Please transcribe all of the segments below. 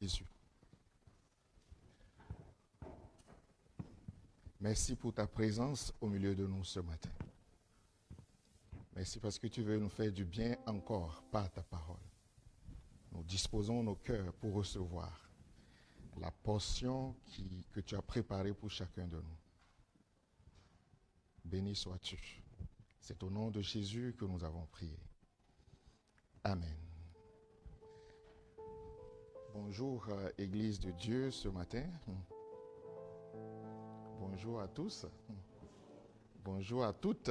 Jésus. Merci pour ta présence au milieu de nous ce matin. Merci parce que tu veux nous faire du bien encore par ta parole. Nous disposons nos cœurs pour recevoir la portion que tu as préparée pour chacun de nous. Béni sois-tu. C'est au nom de Jésus que nous avons prié. Amen. Bonjour, Église de Dieu, ce matin. Bonjour à tous. Bonjour à toutes.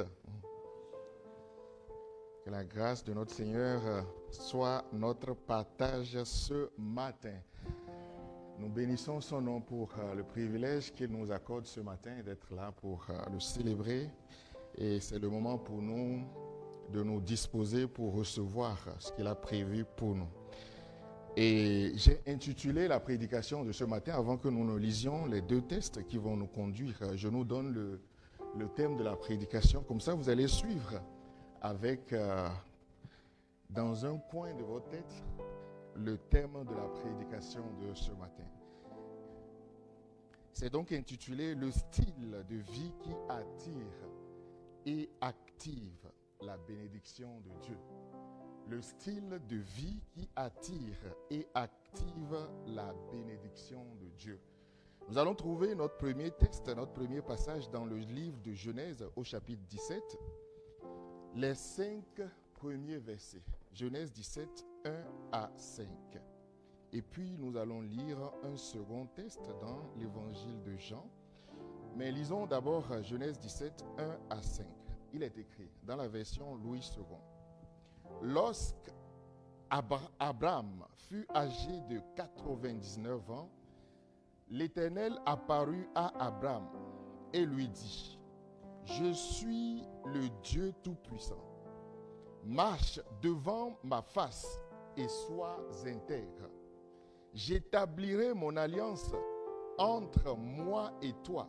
Que la grâce de notre Seigneur soit notre partage ce matin. Nous bénissons son nom pour le privilège qu'il nous accorde ce matin d'être là pour le célébrer. Et c'est le moment pour nous de nous disposer pour recevoir ce qu'il a prévu pour nous. Et j'ai intitulé la prédication de ce matin, avant que nous ne lisions les deux textes qui vont nous conduire. Je nous donne le thème de la prédication. Comme ça, vous allez suivre avec, dans un coin de votre tête, le thème de la prédication de ce matin. C'est donc intitulé « Le style de vie qui attire et active la bénédiction de Dieu ». Le style de vie qui attire et active la bénédiction de Dieu. Nous allons trouver notre premier texte, notre premier passage dans le livre de Genèse au chapitre 17, les 5 premiers versets. Genèse 17, 1 à 5. Et puis nous allons lire un second texte dans l'évangile de Jean. Mais lisons d'abord Genèse 17, 1 à 5. Il est écrit dans la version Louis II. Lorsqu'Abraham fut âgé de 99 ans, l'Éternel apparut à Abraham et lui dit : « Je suis le Dieu Tout-Puissant. Marche devant ma face et sois intègre. J'établirai mon alliance entre moi et toi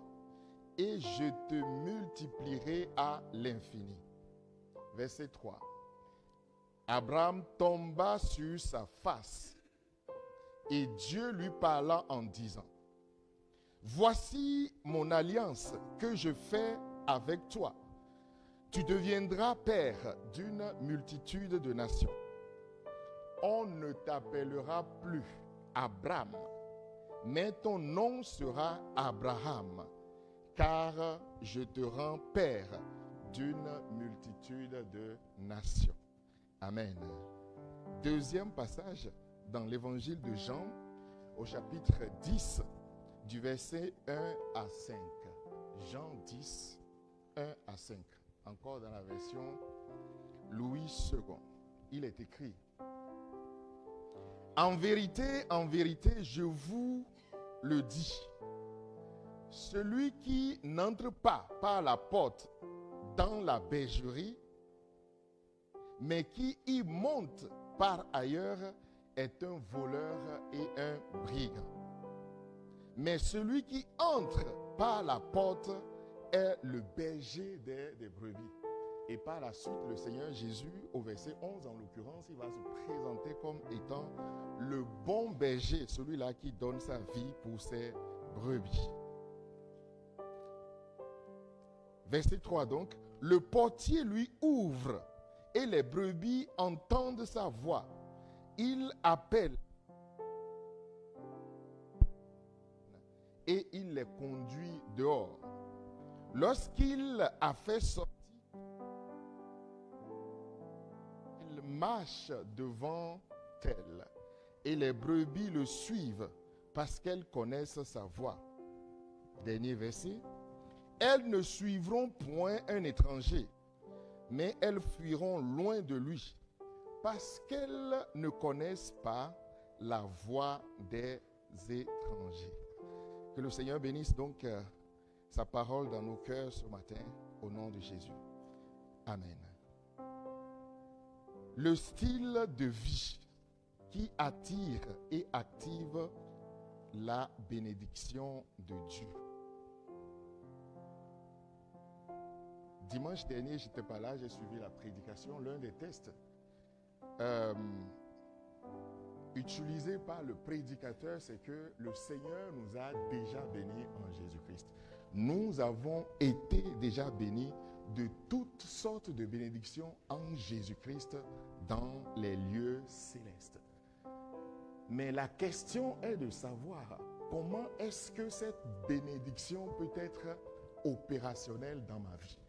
et je te multiplierai à l'infini. » Verset 3. Abraham tomba sur sa face et Dieu lui parla en disant : « Voici mon alliance que je fais avec toi. Tu deviendras père d'une multitude de nations. On ne t'appellera plus Abraham, mais ton nom sera Abraham, car je te rends père d'une multitude de nations. » Amen. Deuxième passage dans l'évangile de Jean, au chapitre 10, du verset 1 à 5. Jean 10, 1 à 5. Encore dans la version Louis II. Il est écrit : « En vérité, je vous le dis, celui qui n'entre pas par la porte dans la bergerie, mais qui y monte par ailleurs, est un voleur et un brigand. Mais celui qui entre par la porte est le berger des brebis. » Et par la suite, le Seigneur Jésus, au verset 11 en l'occurrence, il va se présenter comme étant le bon berger, celui-là qui donne sa vie pour ses brebis. Verset 3 donc, le portier lui ouvre et les brebis entendent sa voix. Il appelle et il les conduit dehors. Lorsqu'il a fait sortir, il marche devant elle et les brebis le suivent parce qu'elles connaissent sa voix. Dernier verset. Elles ne suivront point un étranger, mais elles fuiront loin de lui, parce qu'elles ne connaissent pas la voix des étrangers. Que le Seigneur bénisse donc sa parole dans nos cœurs ce matin, au nom de Jésus. Amen. Le style de vie qui attire et active la bénédiction de Dieu. Dimanche dernier, je n'étais pas là, j'ai suivi la prédication. L'un des tests utilisé par le prédicateur, c'est que le Seigneur nous a déjà bénis en Jésus-Christ. Nous avons été déjà bénis de toutes sortes de bénédictions en Jésus-Christ dans les lieux célestes. Mais la question est de savoir comment est-ce que cette bénédiction peut être opérationnelle dans ma vie.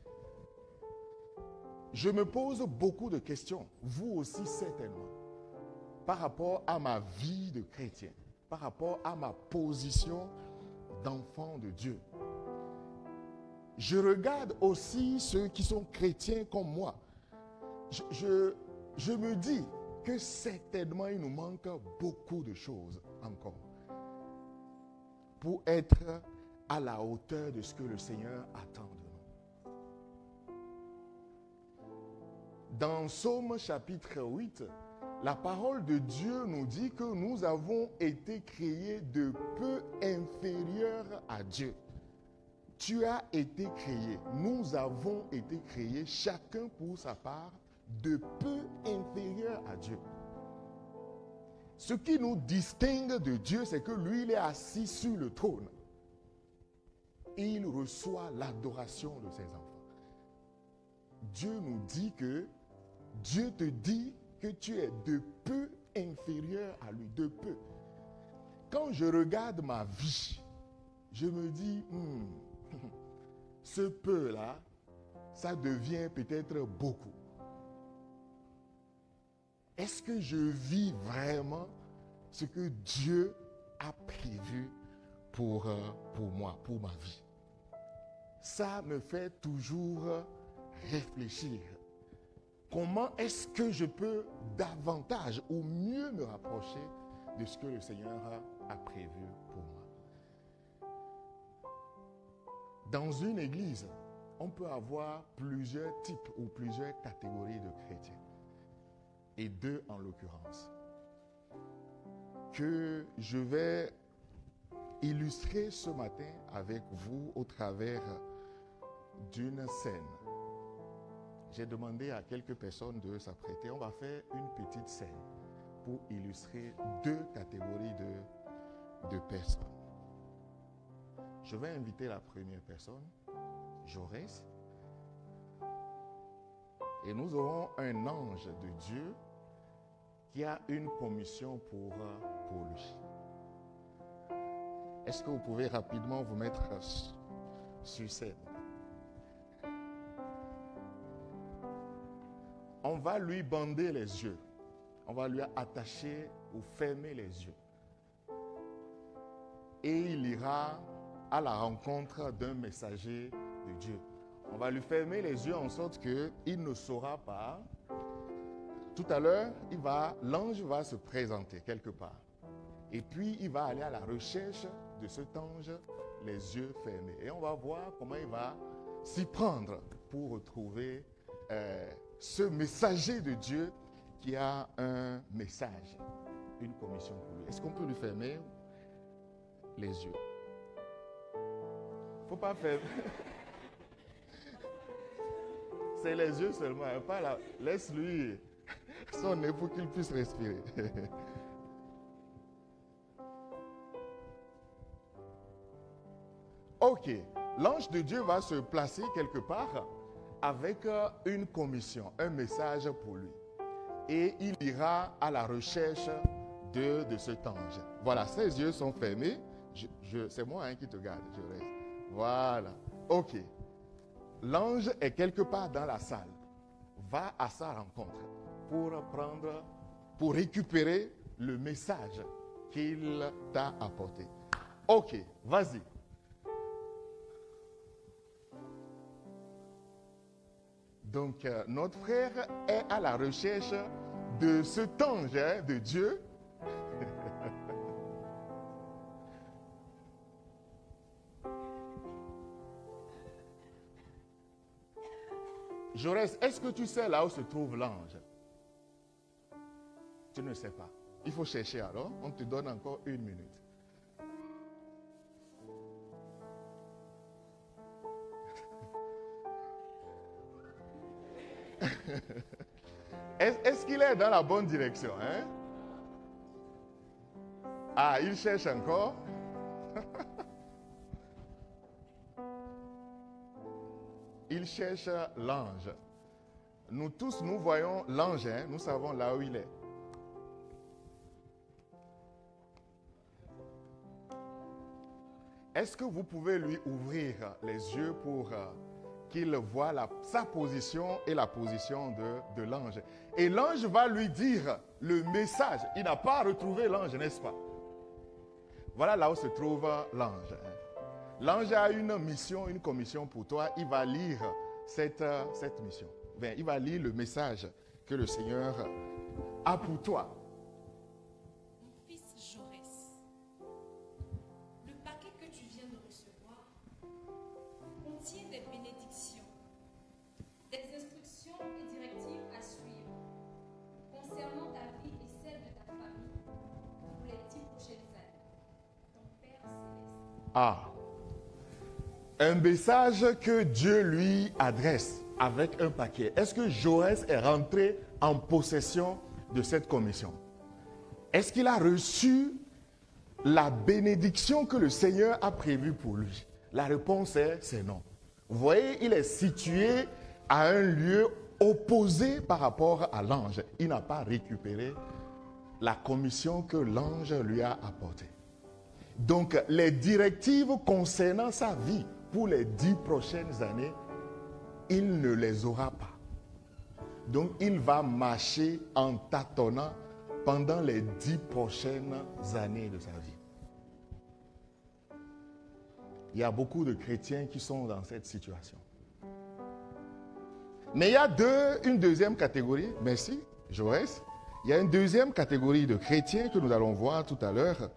Je me pose beaucoup de questions, vous aussi certainement, par rapport à ma vie de chrétien, par rapport à ma position d'enfant de Dieu. Je regarde aussi ceux qui sont chrétiens comme moi. Je me dis que certainement il nous manque beaucoup de choses encore pour être à la hauteur de ce que le Seigneur attend de nous. Dans Psaume chapitre 8, la parole de Dieu nous dit que nous avons été créés de peu inférieurs à Dieu. Tu as été créé, nous avons été créés, chacun pour sa part, de peu inférieurs à Dieu. Ce qui nous distingue de Dieu, c'est que lui, il est assis sur le trône. Et il reçoit l'adoration de ses enfants. Dieu nous dit que Dieu te dit que tu es de peu inférieur à lui, de peu. Quand je regarde ma vie, je me dis, ce peu-là, ça devient peut-être beaucoup. Est-ce que je vis vraiment ce que Dieu a prévu pour moi, pour ma vie? Ça me fait toujours réfléchir. Comment est-ce que je peux davantage ou mieux me rapprocher de ce que le Seigneur a prévu pour moi? Dans une église, on peut avoir plusieurs types ou plusieurs catégories de chrétiens. Et deux en l'occurrence, que je vais illustrer ce matin avec vous au travers d'une scène. J'ai demandé à quelques personnes de s'apprêter. On va faire une petite scène pour illustrer deux catégories de personnes. Je vais inviter la première personne, Jaurès, et nous aurons un ange de Dieu qui a une commission pour lui. Est-ce que vous pouvez rapidement vous mettre sur scène? On va lui bander les yeux. On va lui attacher ou fermer les yeux. Et il ira à la rencontre d'un messager de Dieu. On va lui fermer les yeux en sorte qu'il ne saura pas. Tout à l'heure, l'ange va se présenter quelque part. Et puis, il va aller à la recherche de cet ange, les yeux fermés. Et on va voir comment il va s'y prendre pour retrouver ce messager de Dieu qui a un message, une commission pour lui. Est-ce qu'on peut lui fermer les yeux? Il ne faut pas faire... C'est les yeux seulement, pas là. Laisse-lui son nez pour qu'il puisse respirer. Ok, l'ange de Dieu va se placer quelque part avec une commission, un message pour lui. Et il ira à la recherche de cet ange. Voilà, ses yeux sont fermés. C'est moi qui te garde, je reste. Voilà, ok. L'ange est quelque part dans la salle. Va à sa rencontre pour récupérer le message qu'il t'a apporté. Ok, vas-y. Donc, notre frère est à la recherche de cet ange de Dieu. Jaurès, est-ce que tu sais là où se trouve l'ange? Tu ne sais pas. Il faut chercher alors. On te donne encore 1 minute. Est-ce qu'il est dans la bonne direction, hein? Ah, il cherche encore. Il cherche l'ange. Nous tous, nous voyons l'ange, hein? Nous savons là où il est. Est-ce que vous pouvez lui ouvrir les yeux pour qu'il voit sa position et la position de l'ange? Et l'ange va lui dire le message. Il n'a pas retrouvé l'ange, n'est-ce pas? Voilà là où se trouve l'ange. L'ange a une mission, une commission pour toi. Il va lire cette mission. Bien, il va lire le message que le Seigneur a pour toi. Mon fils Jaurès, le paquet que tu viens de recevoir contient des bénédictions, des instructions et directives à suivre concernant ta vie et celle de ta famille pour les 10 prochaines années. Ton Père Céleste. Ah, un message que Dieu lui adresse avec un paquet. Est-ce que Jaurès est rentré en possession de cette commission? Est-ce qu'il a reçu la bénédiction que le Seigneur a prévue pour lui? La réponse c'est non. Vous voyez, il est situé à un lieu opposé par rapport à l'ange. Il n'a pas récupéré la commission que l'ange lui a apportée. Donc, les directives concernant sa vie pour les 10 prochaines années, il ne les aura pas. Donc, il va marcher en tâtonnant pendant les 10 prochaines années de sa vie. Il y a beaucoup de chrétiens qui sont dans cette situation. Mais il y a une deuxième catégorie, merci Jaurès, il y a une deuxième catégorie de chrétiens que nous allons voir tout à l'heure.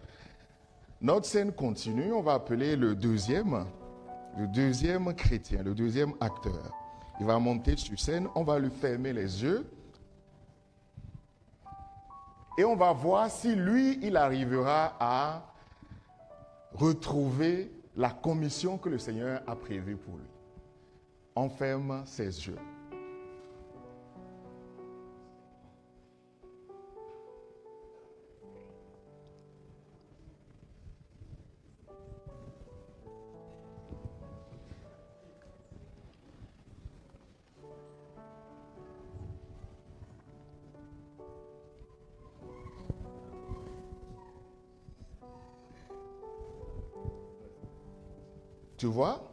Notre scène continue, on va appeler le deuxième chrétien, le deuxième acteur. Il va monter sur scène, on va lui fermer les yeux et on va voir si lui, il arrivera à retrouver la commission que le Seigneur a prévue pour lui. On ferme ses yeux. Tu vois?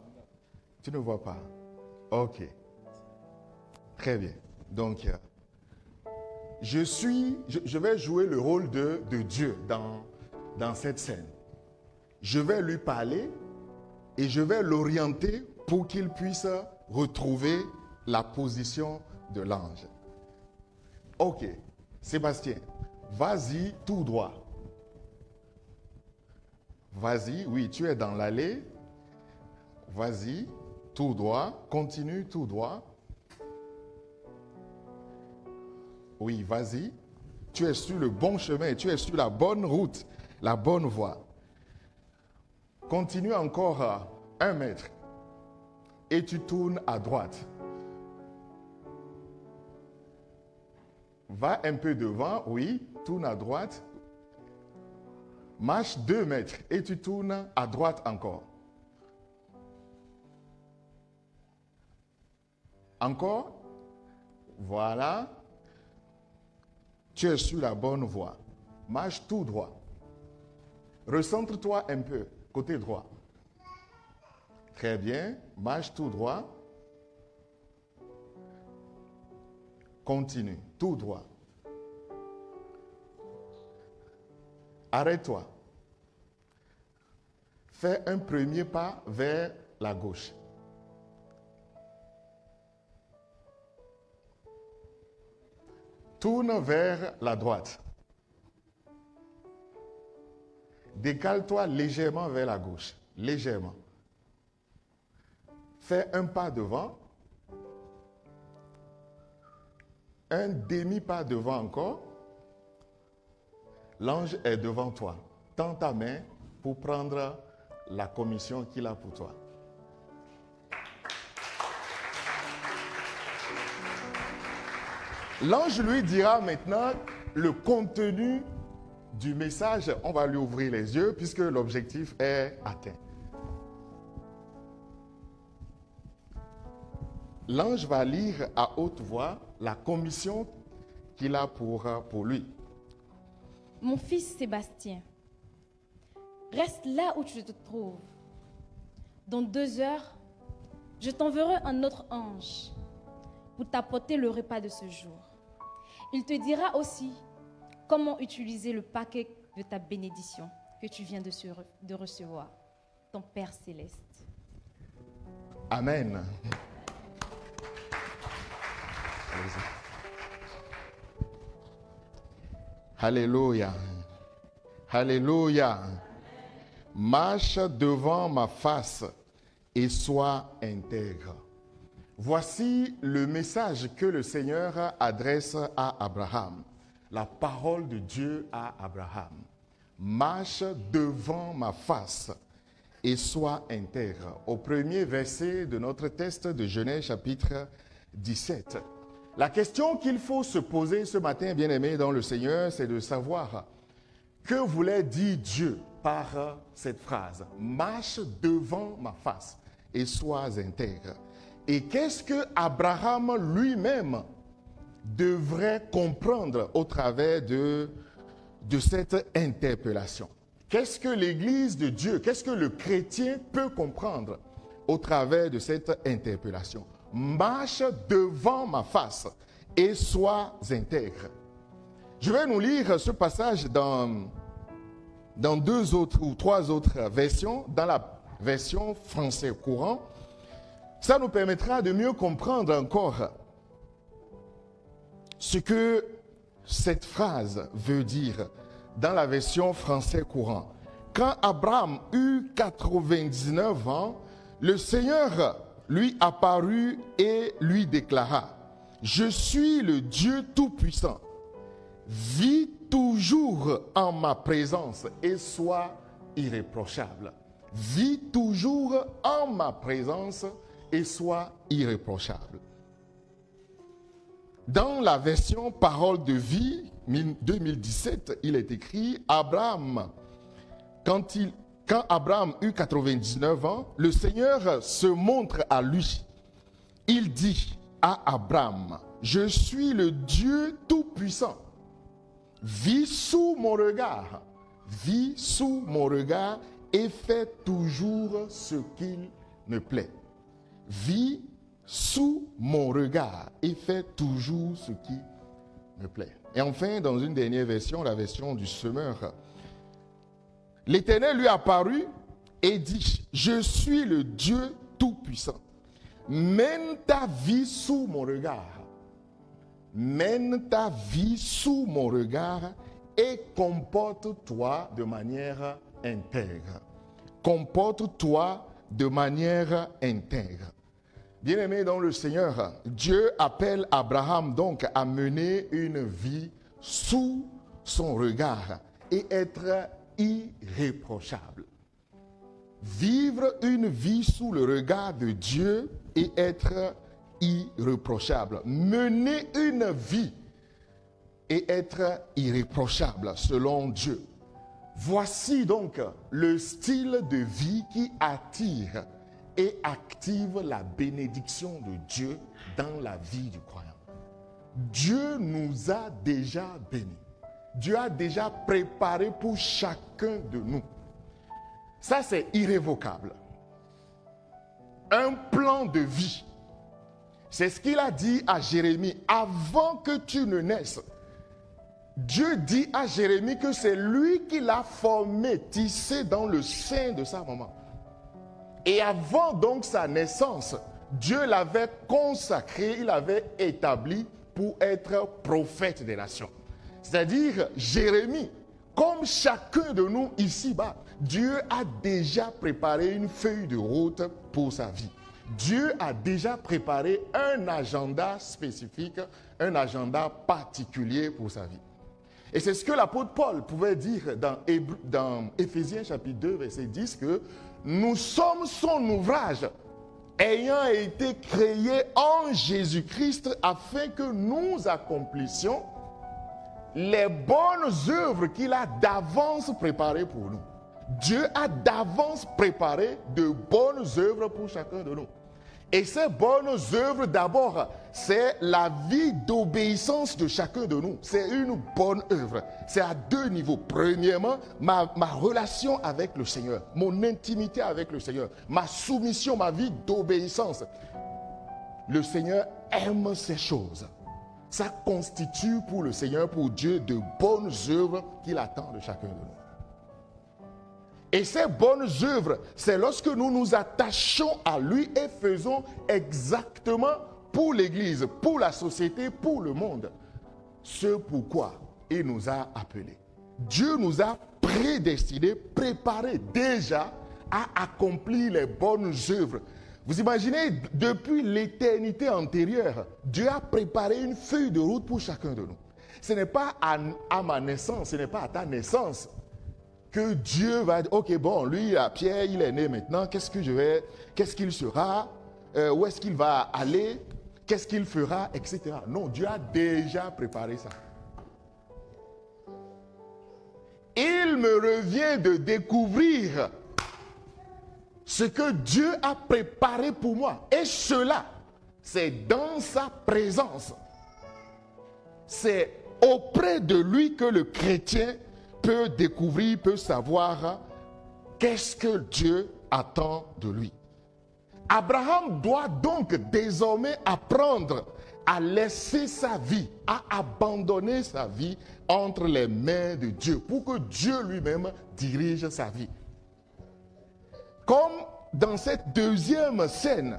Tu ne vois pas? Ok. Très bien. Donc, je vais jouer le rôle de Dieu dans cette scène. Je vais lui parler et je vais l'orienter pour qu'il puisse retrouver la position de l'ange. Ok. Sébastien, vas-y tout droit. Vas-y, oui, tu es dans l'allée. Vas-y, tout droit, continue tout droit. Oui, vas-y. Tu es sur le bon chemin, tu es sur la bonne route, la bonne voie. Continue encore 1 mètre et tu tournes à droite. Va un peu devant, oui, tourne à droite. Marche 2 mètres et tu tournes à droite encore. Encore, voilà, tu es sur la bonne voie. Marche tout droit. Recentre-toi un peu, côté droit. Très bien, marche tout droit. Continue, tout droit. Arrête-toi. Fais un premier pas vers la gauche. Tourne vers la droite. Décale-toi légèrement vers la gauche. Légèrement. Fais un pas devant. un demi-pas devant encore. L'ange est devant toi. Tends ta main pour prendre la commission qu'il a pour toi. L'ange lui dira maintenant le contenu du message. On va lui ouvrir les yeux puisque l'objectif est atteint. L'ange va lire à haute voix la commission qu'il a pour lui. Mon fils Sébastien, reste là où tu te trouves. Dans 2 heures, je t'enverrai un autre ange pour t'apporter le repas de ce jour. Il te dira aussi comment utiliser le paquet de ta bénédiction que tu viens de recevoir, ton Père céleste. Amen. Alléluia. Alléluia. Marche devant ma face et sois intègre. Voici le message que le Seigneur adresse à Abraham. La parole de Dieu à Abraham. Marche devant ma face et sois intègre. Au premier verset de notre texte de Genèse chapitre 17. La question qu'il faut se poser ce matin, bien-aimés dans le Seigneur, c'est de savoir que voulait dire Dieu par cette phrase. Marche devant ma face et sois intègre. Et qu'est-ce que Abraham lui-même devrait comprendre au travers de cette interpellation? Qu'est-ce que l'Église de Dieu, qu'est-ce que le chrétien peut comprendre au travers de cette interpellation? Marche devant ma face et sois intègre. Je vais nous lire ce passage dans 2 autres ou 3 autres versions, dans la version français courant. Ça nous permettra de mieux comprendre encore ce que cette phrase veut dire dans la version français courant. Quand Abraham eut 99 ans, le Seigneur lui apparut et lui déclara: Je suis le Dieu Tout-Puissant. Vis toujours en ma présence et sois irréprochable. Vis toujours en ma présence et sois irréprochable. Dans la version Parole de vie 2017, il est écrit: Abraham, quand Abraham eut 99 ans, le Seigneur se montre à lui. Il dit à Abraham: Je suis le Dieu Tout-Puissant. Vis sous mon regard. Vis sous mon regard et fais toujours ce qu'il me plaît. Vis sous mon regard et fais toujours ce qui me plaît. Et enfin, dans une dernière version, la version du semeur, l'Éternel lui apparut et dit: Je suis le Dieu Tout-Puissant. Mène ta vie sous mon regard. Mène ta vie sous mon regard et comporte-toi de manière intègre. Comporte-toi de manière intègre. Bien-aimé dans le Seigneur, Dieu appelle Abraham donc à mener une vie sous son regard et être irréprochable. Vivre une vie sous le regard de Dieu et être irréprochable. Mener une vie et être irréprochable selon Dieu. Voici donc le style de vie qui attire et active la bénédiction de Dieu dans la vie du croyant. Dieu nous a déjà bénis. Dieu a déjà préparé pour chacun de nous. Ça, c'est irrévocable. Un plan de vie. C'est ce qu'il a dit à Jérémie. Avant que tu ne naisses, Dieu dit à Jérémie que c'est lui qui l'a formé, tissé dans le sein de sa maman. Et avant donc sa naissance, Dieu l'avait consacré, il l'avait établi pour être prophète des nations. C'est-à-dire Jérémie, comme chacun de nous ici-bas, Dieu a déjà préparé une feuille de route pour sa vie. Dieu a déjà préparé un agenda spécifique, un agenda particulier pour sa vie. Et c'est ce que l'apôtre Paul pouvait dire dans Éphésiens chapitre 2, verset 10, que nous sommes son ouvrage, ayant été créés en Jésus-Christ afin que nous accomplissions les bonnes œuvres qu'il a d'avance préparées pour nous. Dieu a d'avance préparé de bonnes œuvres pour chacun de nous. Et ces bonnes œuvres, d'abord, c'est la vie d'obéissance de chacun de nous. C'est une bonne œuvre. C'est à deux niveaux. Premièrement, ma relation avec le Seigneur, mon intimité avec le Seigneur, ma soumission, ma vie d'obéissance. Le Seigneur aime ces choses. Ça constitue pour le Seigneur, pour Dieu, de bonnes œuvres qu'il attend de chacun de nous. Et ces bonnes œuvres, c'est lorsque nous nous attachons à lui et faisons exactement pour l'Église, pour la société, pour le monde, ce pourquoi il nous a appelés. Dieu nous a prédestinés, préparés déjà à accomplir les bonnes œuvres. Vous imaginez, depuis l'éternité antérieure, Dieu a préparé une feuille de route pour chacun de nous. Ce n'est pas à ma naissance, ce n'est pas à ta naissance que Dieu va dire, ok, bon, lui, Pierre, il est né maintenant, qu'est-ce qu'il sera, où est-ce qu'il va aller, qu'est-ce qu'il fera, etc. Non, Dieu a déjà préparé ça. Il me revient de découvrir ce que Dieu a préparé pour moi. Et cela, c'est dans sa présence. C'est auprès de lui que le chrétien peut découvrir, peut savoir qu'est-ce que Dieu attend de lui. Abraham doit donc désormais apprendre à laisser sa vie, à abandonner sa vie entre les mains de Dieu pour que Dieu lui-même dirige sa vie. Comme dans cette deuxième scène,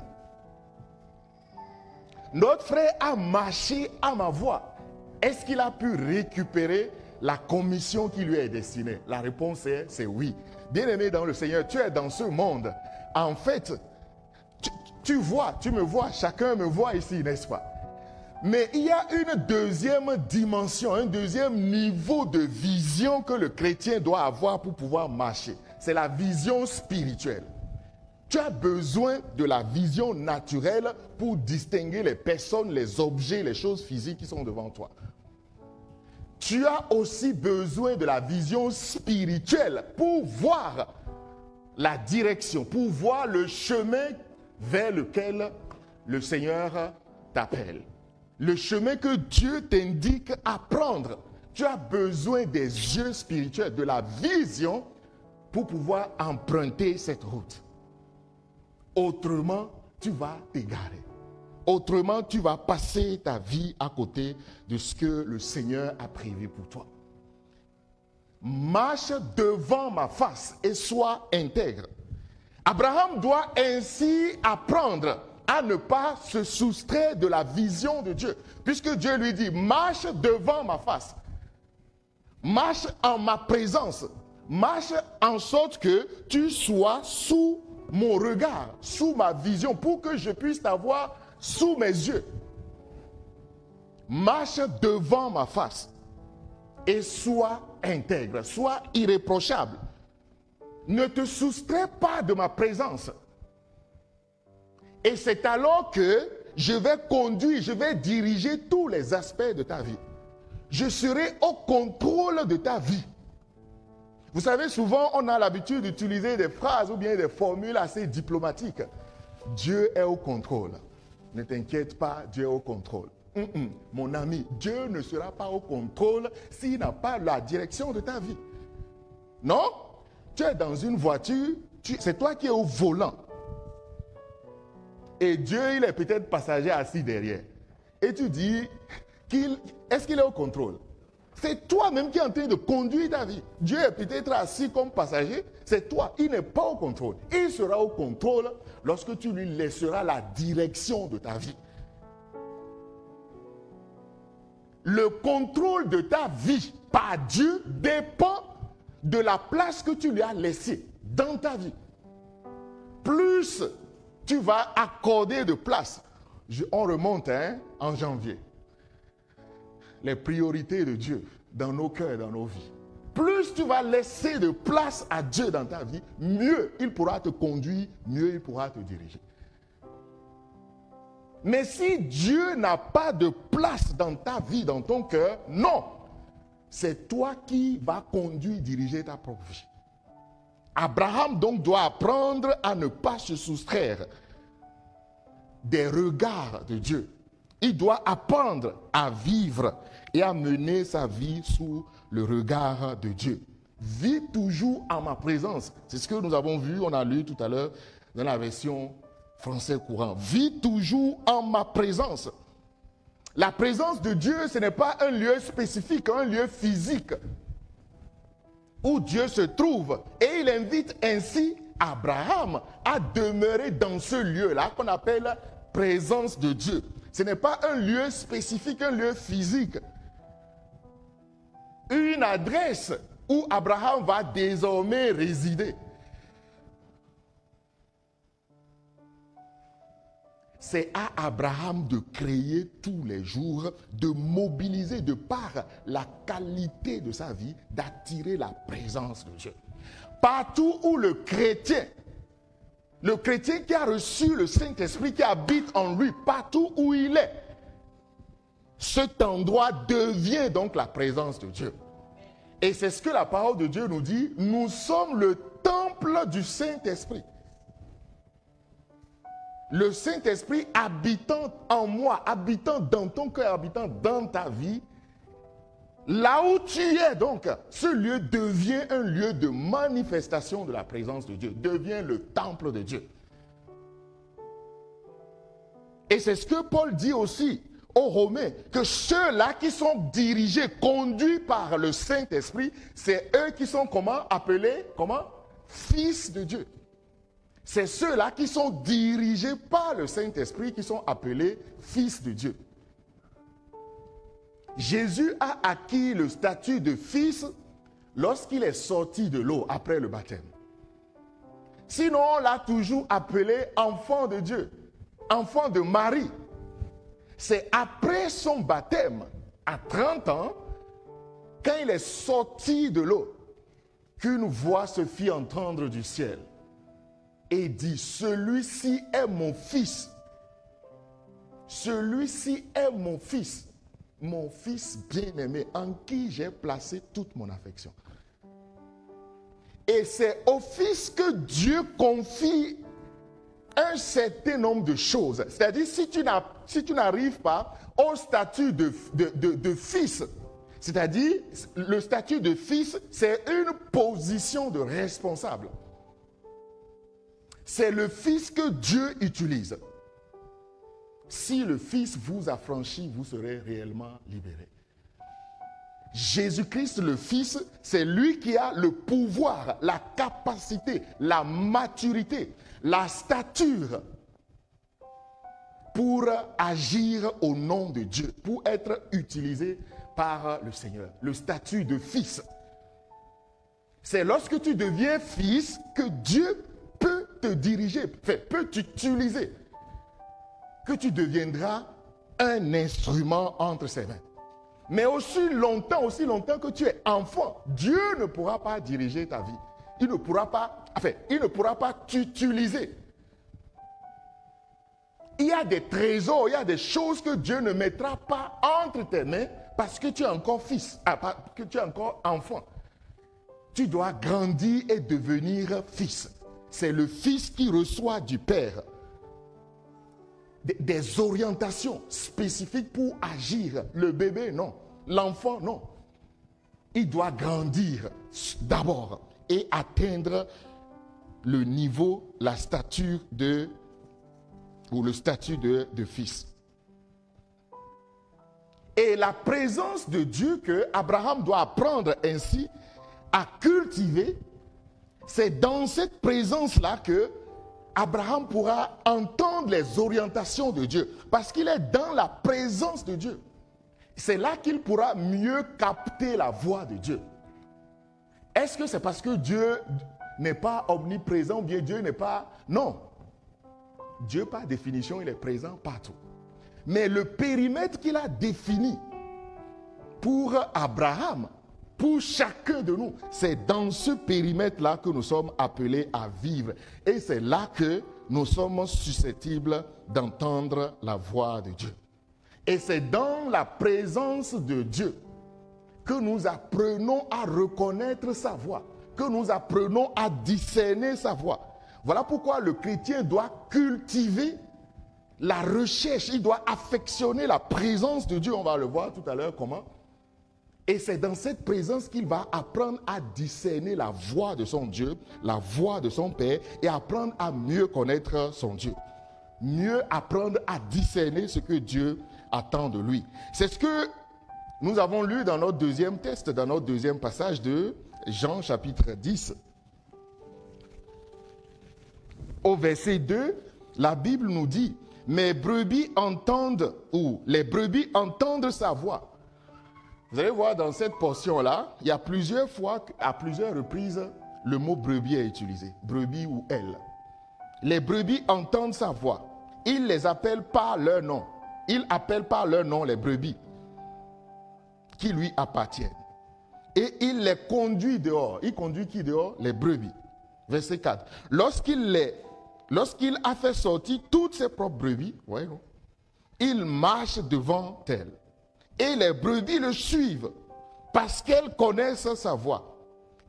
notre frère a marché à ma voix. Est-ce qu'il a pu récupérer la commission qui lui est destinée? La réponse c'est oui. Bien-aimé dans le Seigneur, tu es dans ce monde. En fait, tu me vois, chacun me voit ici, n'est-ce pas? Mais il y a une deuxième dimension, un deuxième niveau de vision que le chrétien doit avoir pour pouvoir marcher. C'est la vision spirituelle. Tu as besoin de la vision naturelle pour distinguer les personnes, les objets, les choses physiques qui sont devant toi. Tu as aussi besoin de la vision spirituelle pour voir la direction, pour voir le chemin vers lequel le Seigneur t'appelle. Le chemin que Dieu t'indique à prendre. Tu as besoin des yeux spirituels, de la vision pour pouvoir emprunter cette route. Autrement, tu vas t'égarer. Autrement, tu vas passer ta vie à côté de ce que le Seigneur a prévu pour toi. Marche devant ma face et sois intègre. Abraham doit ainsi apprendre à ne pas se soustraire de la vision de Dieu. Puisque Dieu lui dit, marche devant ma face. Marche en ma présence. Marche en sorte que tu sois sous mon regard, sous ma vision, pour que je puisse t'avoir sous mes yeux. Marche devant ma face et sois intègre, sois irréprochable. Ne te soustrais pas de ma présence. Et c'est alors que je vais conduire, je vais diriger tous les aspects de ta vie. Je serai au contrôle de ta vie. Vous savez, souvent, on a l'habitude d'utiliser des phrases ou bien des formules assez diplomatiques. Dieu est au contrôle. Ne t'inquiète pas, Dieu est au contrôle. Mon ami, Dieu ne sera pas au contrôle s'il n'a pas la direction de ta vie. Non? Tu es dans une voiture, c'est toi qui es au volant. Et Dieu, il est peut-être passager assis derrière. Et tu dis, est-ce qu'il est au contrôle? C'est toi-même qui es en train de conduire ta vie. Dieu est peut-être assis comme passager, c'est toi. Il n'est pas au contrôle. Il sera au contrôle lorsque tu lui laisseras la direction de ta vie. Le contrôle de ta vie par Dieu dépend de la place que tu lui as laissée dans ta vie. Plus tu vas accorder de place. On remonte en janvier. Les priorités de Dieu dans nos cœurs, dans nos vies. Plus tu vas laisser de place à Dieu dans ta vie, mieux il pourra te conduire, mieux il pourra te diriger. Mais si Dieu n'a pas de place dans ta vie, dans ton cœur, non. C'est toi qui vas conduire, diriger ta propre vie. Abraham donc doit apprendre à ne pas se soustraire des regards de Dieu. Il doit apprendre à vivre et à mener sa vie sous le regard de Dieu. Vis toujours en ma présence. C'est ce que nous avons vu, on a lu tout à l'heure dans la version français courant. Vis toujours en ma présence. La présence de Dieu, ce n'est pas un lieu spécifique, un lieu physique où Dieu se trouve. Et il invite ainsi Abraham à demeurer dans ce lieu-là qu'on appelle présence de Dieu. Ce n'est pas un lieu spécifique, un lieu physique. Une adresse où Abraham va désormais résider. C'est à Abraham de créer tous les jours, de mobiliser de par la qualité de sa vie, d'attirer la présence de Dieu. Partout où le chrétien qui a reçu le Saint-Esprit qui habite en lui, partout où il est, cet endroit devient donc la présence de Dieu. Et c'est ce que la parole de Dieu nous dit, nous sommes le temple du Saint-Esprit. Le Saint-Esprit habitant en moi, habitant dans ton cœur, habitant dans ta vie, là où tu es donc, ce lieu devient un lieu de manifestation de la présence de Dieu, devient le temple de Dieu. Et c'est ce que Paul dit aussi aux Romains, que ceux-là qui sont dirigés, conduits par le Saint-Esprit, c'est eux qui sont appelés fils de Dieu. C'est ceux-là qui sont dirigés par le Saint-Esprit qui sont appelés fils de Dieu. Jésus a acquis le statut de fils lorsqu'il est sorti de l'eau après le baptême. Sinon, on l'a toujours appelé enfant de Dieu, enfant de Marie. C'est après son baptême, à 30 ans, quand il est sorti de l'eau, qu'une voix se fit entendre du ciel et dit, celui-ci est mon fils. Celui-ci est mon fils bien-aimé, en qui j'ai placé toute mon affection. Et c'est au fils que Dieu confie un certain nombre de choses. C'est-à-dire, si tu n'arrives pas au statut de fils, c'est-à-dire, le statut de fils, c'est une position de responsable. C'est le fils que Dieu utilise. Si le fils vous affranchit, vous serez réellement libéré. Jésus-Christ, le Fils, c'est lui qui a le pouvoir, la capacité, la maturité, la stature pour agir au nom de Dieu, pour être utilisé par le Seigneur. Le statut de fils. C'est lorsque tu deviens fils que Dieu peut te diriger, peut t'utiliser, que tu deviendras un instrument entre ses mains. Mais aussi longtemps que tu es enfant, Dieu ne pourra pas diriger ta vie. Il ne pourra pas t'utiliser. Il y a des trésors, il y a des choses que Dieu ne mettra pas entre tes mains parce que tu es encore fils, que tu es encore enfant. Tu dois grandir et devenir fils. C'est le fils qui reçoit du Père des orientations spécifiques pour agir. Le bébé, non. L'enfant, non. Il doit grandir d'abord et atteindre le niveau, la stature de fils. Et la présence de Dieu que Abraham doit apprendre ainsi à cultiver, c'est dans cette présence-là que Abraham pourra entendre les orientations de Dieu parce qu'il est dans la présence de Dieu. C'est là qu'il pourra mieux capter la voix de Dieu. Est-ce que c'est parce que Dieu n'est pas omniprésent ou bien Dieu n'est pas... Non. Dieu, par définition, il est présent partout. Mais le périmètre qu'il a défini pour Abraham, pour chacun de nous, c'est dans ce périmètre-là que nous sommes appelés à vivre. Et c'est là que nous sommes susceptibles d'entendre la voix de Dieu. Et c'est dans la présence de Dieu que nous apprenons à reconnaître sa voix, que nous apprenons à discerner sa voix. Voilà pourquoi le chrétien doit cultiver la recherche, il doit affectionner la présence de Dieu. On va le voir tout à l'heure comment. Et c'est dans cette présence qu'il va apprendre à discerner la voix de son Dieu, la voix de son Père, et apprendre à mieux connaître son Dieu. Mieux apprendre à discerner ce que Dieu attend de lui. C'est ce que nous avons lu dans notre deuxième texte, dans notre deuxième passage de Jean chapitre 10. Au verset 2, la Bible nous dit, « Mes brebis entendent, ou les brebis entendent sa voix. » Vous allez voir dans cette portion-là, il y a plusieurs fois, à plusieurs reprises, le mot brebis est utilisé. Brebis ou elle. Les brebis entendent sa voix. Il les appelle par leur nom. Il appelle par leur nom les brebis qui lui appartiennent. Et il les conduit dehors. Il conduit qui dehors? Les brebis. Verset 4. Lorsqu'il a fait sortir toutes ses propres brebis, ouais, non, il marche devant elles. Et les brebis le suivent parce qu'elles connaissent sa voix.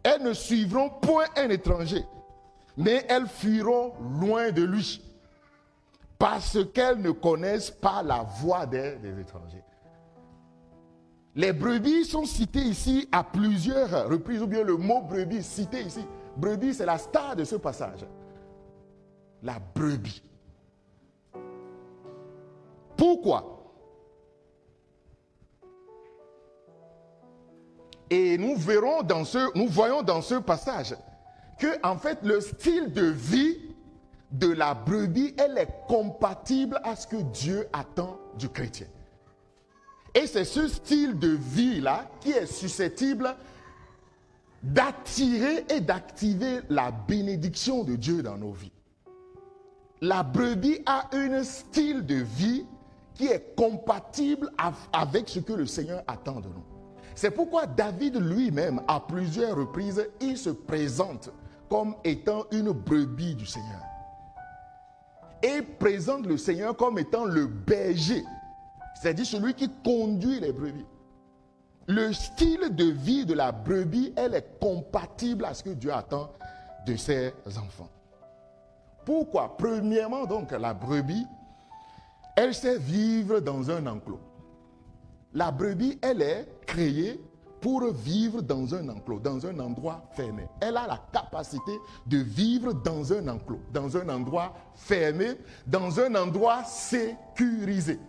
Elles ne suivront point un étranger, mais elles fuiront loin de lui parce qu'elles ne connaissent pas la voix des étrangers. Les brebis sont citées ici à plusieurs reprises, ou bien le mot brebis cité ici. Brebis, c'est la star de ce passage. La brebis. Pourquoi? Et nous voyons dans ce passage que, en fait, le style de vie de la brebis, elle est compatible à ce que Dieu attend du chrétien. Et c'est ce style de vie-là qui est susceptible d'attirer et d'activer la bénédiction de Dieu dans nos vies. La brebis a un style de vie qui est compatible avec ce que le Seigneur attend de nous. C'est pourquoi David lui-même, à plusieurs reprises, il se présente comme étant une brebis du Seigneur. Et présente le Seigneur comme étant le berger, c'est-à-dire celui qui conduit les brebis. Le style de vie de la brebis, elle est compatible à ce que Dieu attend de ses enfants. Pourquoi? Premièrement, donc, la brebis, elle sait vivre dans un enclos. La brebis, elle est créée pour vivre dans un enclos, dans un endroit fermé. Elle a la capacité de vivre dans un enclos, dans un endroit fermé, dans un endroit sécurisé.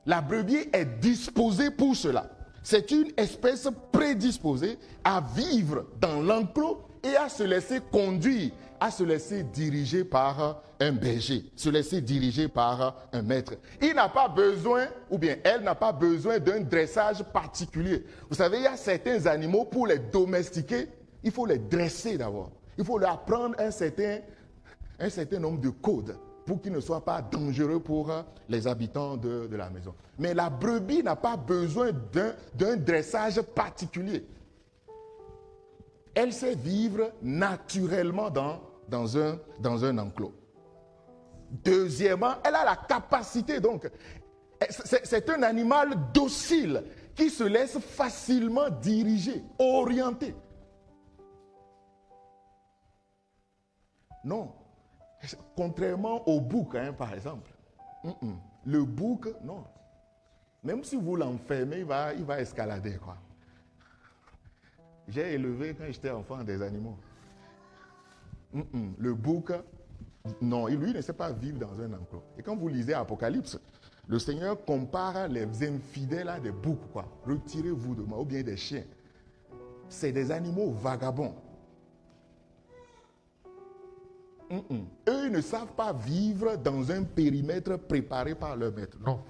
La brebis est disposée pour cela. C'est une espèce prédisposée à vivre dans l'enclos et à se laisser conduire, à se laisser diriger par un berger, se laisser diriger par un maître. Il n'a pas besoin, ou bien elle n'a pas besoin d'un dressage particulier. Vous savez, il y a certains animaux, pour les domestiquer, il faut les dresser d'abord. Il faut leur apprendre un certain nombre de codes pour qu'ils ne soient pas dangereux pour les habitants de la maison. Mais la brebis n'a pas besoin d'un dressage particulier. Elle sait vivre naturellement dans un enclos. Deuxièmement, elle a la capacité, donc, c'est un animal docile qui se laisse facilement diriger, orienter. Non, contrairement au bouc, par exemple. Le bouc, non. Même si vous l'enfermez, il va escalader, quoi. J'ai élevé, quand j'étais enfant, des animaux. Le bouc, non, lui ne sait pas vivre dans un enclos. Et quand vous lisez Apocalypse, le Seigneur compare les infidèles à des boucs, quoi. Retirez-vous de moi, ou bien des chiens. C'est des animaux vagabonds. Eux, ils ne savent pas vivre dans un périmètre préparé par leur maître. Non.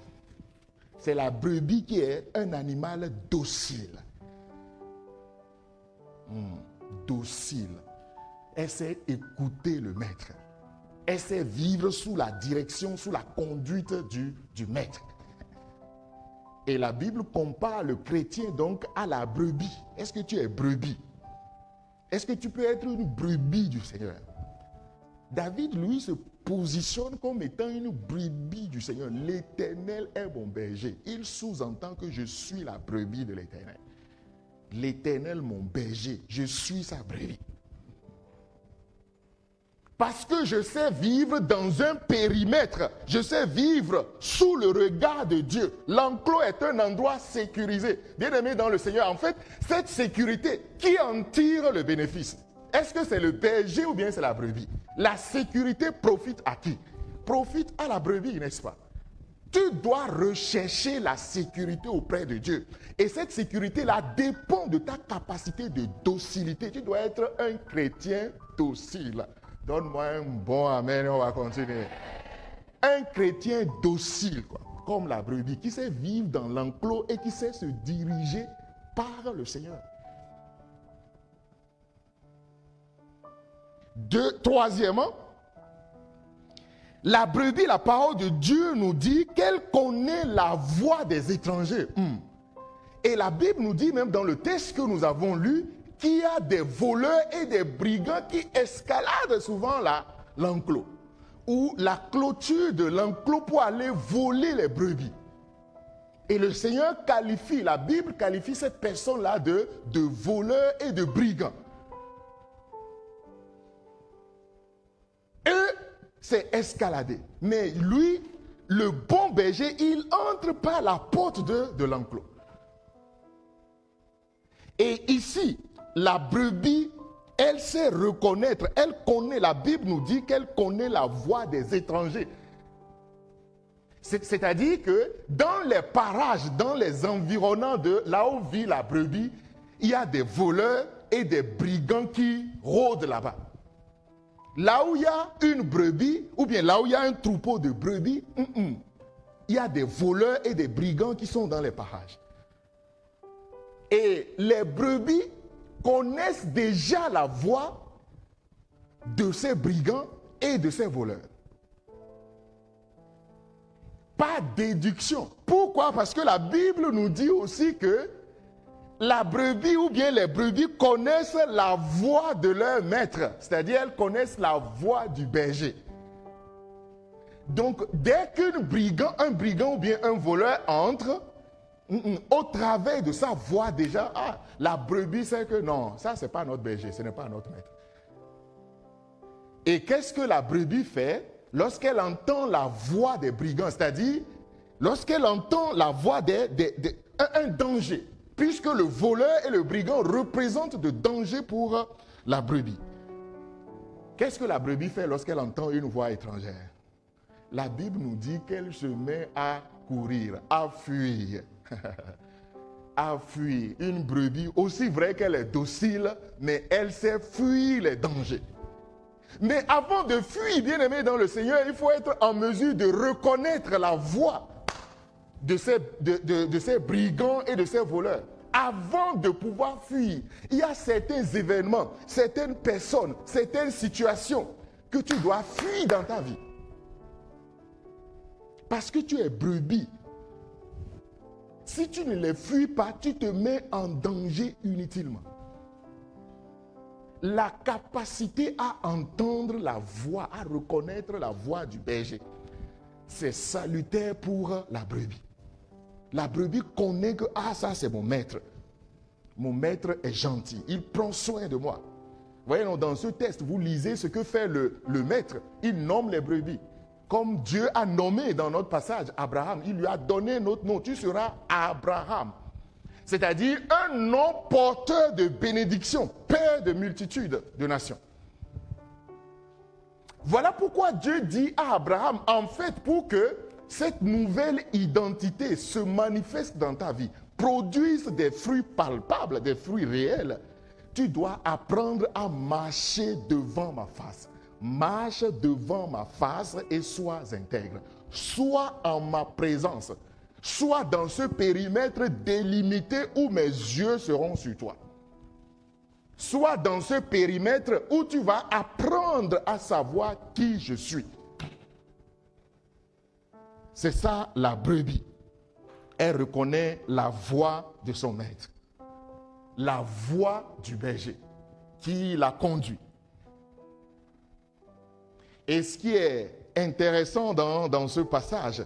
C'est la brebis qui est un animal docile. Docile. Elle sait écouter le maître. Elle sait vivre sous la direction, sous la conduite du maître. Et la Bible compare le chrétien donc à la brebis. Est-ce que tu es brebis? Est-ce que tu peux être une brebis du Seigneur? David, lui, se positionne comme étant une brebis du Seigneur. L'Éternel est mon berger. Il sous-entend que je suis la brebis de l'Éternel. L'Éternel, mon berger, je suis sa brebis. Parce que je sais vivre dans un périmètre, je sais vivre sous le regard de Dieu. L'enclos est un endroit sécurisé. Bien-aimé dans le Seigneur, en fait, cette sécurité, qui en tire le bénéfice? Est-ce que c'est le berger ou bien c'est la brebis? La sécurité profite à qui? Profite à la brebis, n'est-ce pas? Tu dois rechercher la sécurité auprès de Dieu. Et cette sécurité-là dépend de ta capacité de docilité. Tu dois être un chrétien docile. Donne-moi un bon amen et on va continuer. Un chrétien docile, quoi, comme la brebis, qui sait vivre dans l'enclos et qui sait se diriger par le Seigneur. Troisièmement, la brebis, la parole de Dieu nous dit qu'elle connaît la voix des étrangers. Et la Bible nous dit, même dans le texte que nous avons lu, qu'il y a des voleurs et des brigands qui escaladent souvent l'enclos ou la clôture de l'enclos pour aller voler les brebis. Et le Seigneur qualifie, la Bible qualifie cette personne-là de voleurs et de brigands. Eux, c'est escalader. Mais lui, le bon berger, il entre par la porte de l'enclos. Et ici, la brebis, elle sait reconnaître, elle connaît, la Bible nous dit qu'elle connaît la voix des étrangers. C'est-à-dire que dans les parages, dans les environnants de là où vit la brebis, il y a des voleurs et des brigands qui rôdent là-bas. Là où il y a une brebis, ou bien là où il y a un troupeau de brebis, il y a des voleurs et des brigands qui sont dans les parages. Et les brebis connaissent déjà la voix de ces brigands et de ces voleurs. Par déduction. Pourquoi? Parce que la Bible nous dit aussi que la brebis ou bien les brebis connaissent la voix de leur maître. C'est-à-dire elles connaissent la voix du berger. Donc dès qu'un brigand ou bien un voleur entre, au travers de sa voix déjà, la brebis sait que non, ça c'est pas notre berger, ce n'est pas notre maître. Et qu'est-ce que la brebis fait lorsqu'elle entend la voix des brigands? C'est-à-dire, lorsqu'elle entend la voix un danger, puisque le voleur et le brigand représentent de danger pour la brebis. Qu'est-ce que la brebis fait lorsqu'elle entend une voix étrangère? La Bible nous dit qu'elle se met à courir, à fuir. À fuir. Une brebis, aussi vrai qu'elle est docile, mais elle sait fuir les dangers. Mais avant de fuir, bien aimé dans le Seigneur, il faut être en mesure de reconnaître la voix de ces brigands et de ces voleurs. Avant de pouvoir fuir, il y a certains événements, certaines personnes, certaines situations que tu dois fuir dans ta vie. Parce que tu es brebis. Si tu ne les fuis pas, tu te mets en danger inutilement. La capacité à entendre la voix, à reconnaître la voix du berger, c'est salutaire pour la brebis. La brebis connaît que, ça c'est mon maître. Mon maître est gentil, il prend soin de moi. Vous voyez, dans ce texte, vous lisez ce que fait le maître. Il nomme les brebis. Comme Dieu a nommé dans notre passage Abraham, il lui a donné notre nom. Tu seras Abraham. C'est-à-dire un nom porteur de bénédiction, père de multitudes de nations. Voilà pourquoi Dieu dit à Abraham, en fait, pour que cette nouvelle identité se manifeste dans ta vie, produise des fruits palpables, des fruits réels, tu dois apprendre à marcher devant ma face. Marche devant ma face et sois intègre. Sois en ma présence. Sois dans ce périmètre délimité où mes yeux seront sur toi. sois dans ce périmètre où tu vas apprendre à savoir qui je suis. C'est ça la brebis. Elle reconnaît la voix de son maître, la voix du berger qui la conduit. Et ce qui est intéressant dans ce passage,